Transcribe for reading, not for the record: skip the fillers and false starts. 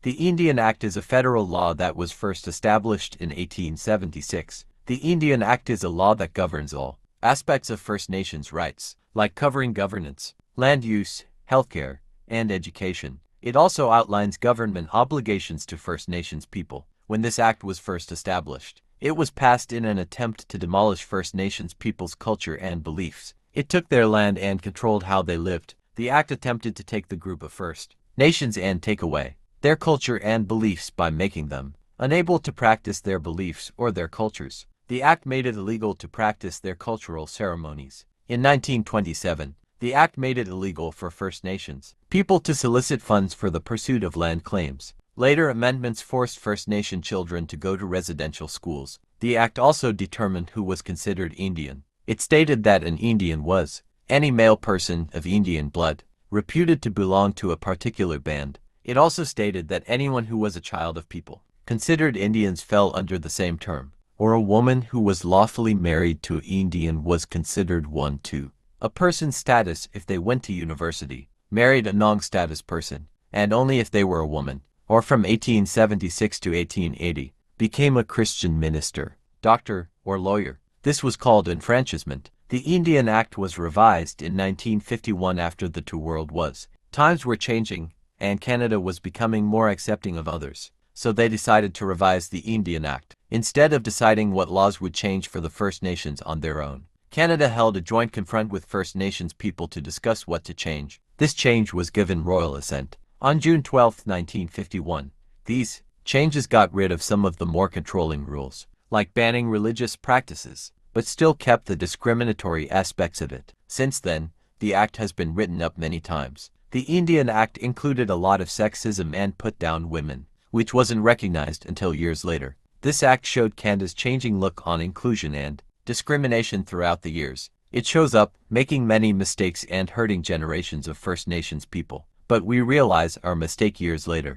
The Indian Act is a federal law that was first established in 1876. The Indian Act is a law that governs all aspects of First Nations rights, like covering governance, land use, healthcare, and education. It also outlines government obligations to First Nations people. When this act was first established, it was passed in an attempt to demolish First Nations people's culture and beliefs. It took their land and controlled how they lived. The act attempted to take the group of First Nations and take away their culture and beliefs by making them unable to practice their beliefs or their cultures. The act made it illegal to practice their cultural ceremonies. In 1927, the act made it illegal for First Nations people to solicit funds for the pursuit of land claims. Later amendments forced First Nation children to go to residential schools. The act also determined who was considered Indian. It stated that an Indian was any male person of Indian blood, reputed to belong to a particular band. It also stated that anyone who was a child of people considered Indians fell under the same term, or a woman who was lawfully married to an Indian was considered one too. A person's status if they went to university, married a non-status person, and only if they were a woman, or from 1876 to 1880, became a Christian minister, doctor, or lawyer. This was called enfranchisement. The Indian Act was revised in 1951 after the two world wars. Times were changing, and Canada was becoming more accepting of others, so they decided to revise the Indian Act. Instead of deciding what laws would change for the First Nations on their own, Canada held a joint confront with First Nations people to discuss what to change. This change was given royal assent. On June 12, 1951, these changes got rid of some of the more controlling rules, like banning religious practices, but still kept the discriminatory aspects of it. Since then, the act has been written up many times. The Indian Act included a lot of sexism and put down women, which wasn't recognized until years later. This act showed Canada's changing look on inclusion and discrimination throughout the years. It shows up, making many mistakes and hurting generations of First Nations people. But we realize our mistake years later.